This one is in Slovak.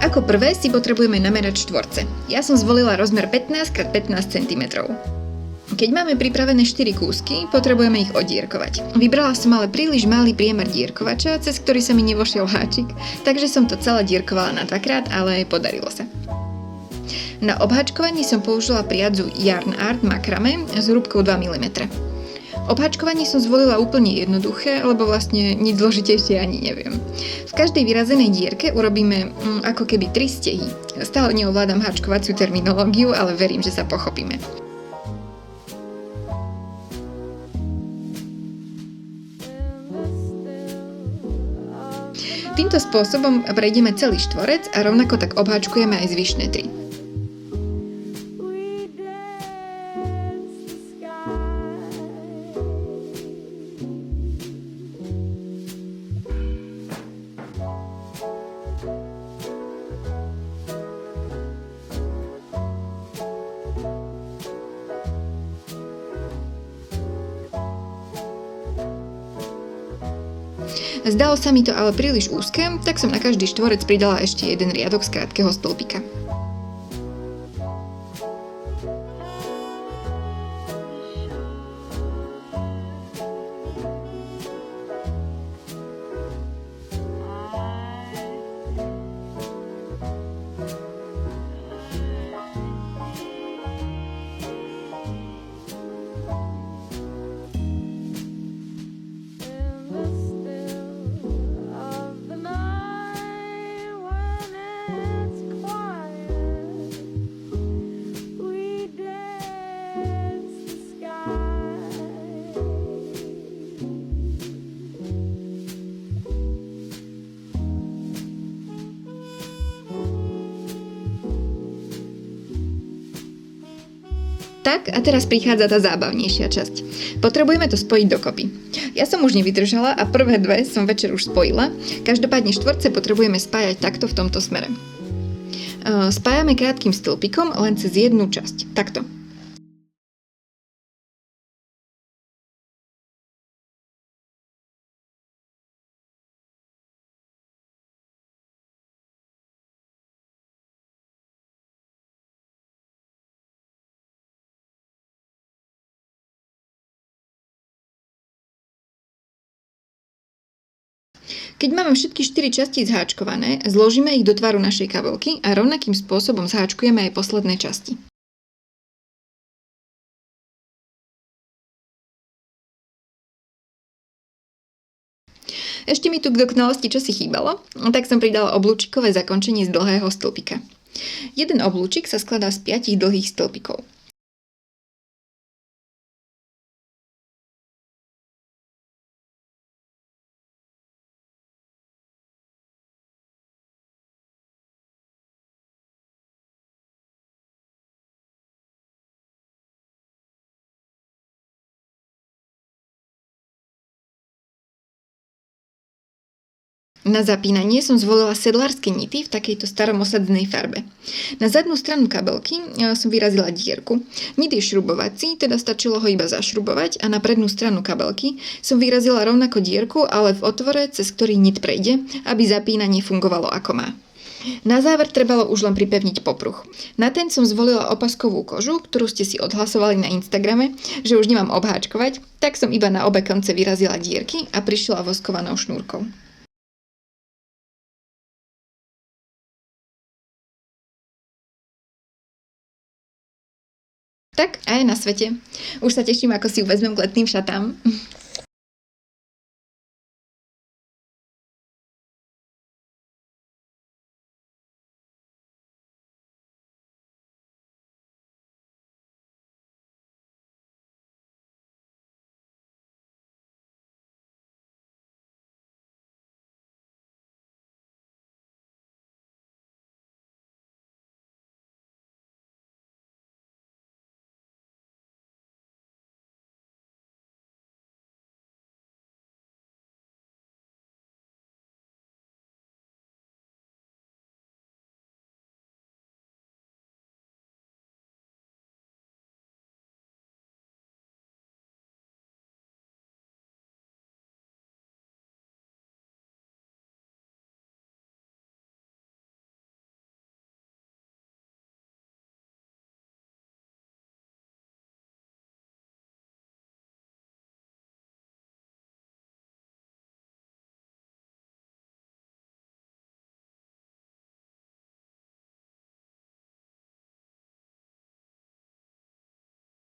Ako prvé si potrebujeme namerať štvorce. Ja som zvolila rozmer 15x15 cm. Keď máme pripravené 4 kúsky, potrebujeme ich odierkovať. Vybrala som ale príliš malý priemer dierkovača, cez ktorý sa mi nevošiel háčik, takže som to celé dierkovala na dvakrát, ale podarilo sa. Na obháčkovanie som použila priadzu Yarn Art Macrame s hrúbkou 2 mm. Obháčkovanie som zvolila úplne jednoduché, lebo vlastne nič zložitejšie ani neviem. V každej vyrazenej dierke urobíme ako keby 3 stehy. Stále neovládam háčkovaciu terminológiu, ale verím, že sa pochopíme. Týmto spôsobom prejdeme celý štvorec a rovnako tak obháčkujeme aj zvyšné 3. Zdalo sa mi to ale príliš úzke, tak som na každý štvorec pridala ešte jeden riadok z krátkeho stĺpika. Tak a teraz prichádza tá zábavnejšia časť. Potrebujeme to spojiť dokopy. Ja som už nevydržala a prvé dve som večer už spojila. Každopádne štvorce potrebujeme spájať takto v tomto smere. Spájame krátkym stĺpikom len cez jednu časť. Takto. Keď máme všetky 4 časti zháčkované, zložíme ich do tvaru našej kabelky a rovnakým spôsobom zháčkujeme aj posledné časti. Ešte mi tu k dokonalosti čosi chýbalo, tak som pridala oblúčikové zakončenie z dlhého stĺpika. Jeden oblúčik sa skladá z 5 dlhých stĺpikov. Na zapínanie som zvolila sedlárske nity v takejto staromosadnej farbe. Na zadnú stranu kabelky som vyrazila dierku. Nit je šrubovací, teda stačilo ho iba zašrubovať a na prednú stranu kabelky som vyrazila rovnako dierku, ale v otvore, cez ktorý nit prejde, aby zapínanie fungovalo ako má. Na záver trebalo už len pripevniť popruh. Na ten som zvolila opaskovú kožu, ktorú ste si odhlasovali na Instagrame, že už nemám obháčkovať, tak som iba na obe konce vyrazila dierky a prišila voskovanou šnúrkou. Tak a je na svete. Už sa teším, ako si ju vezmem k letným šatám.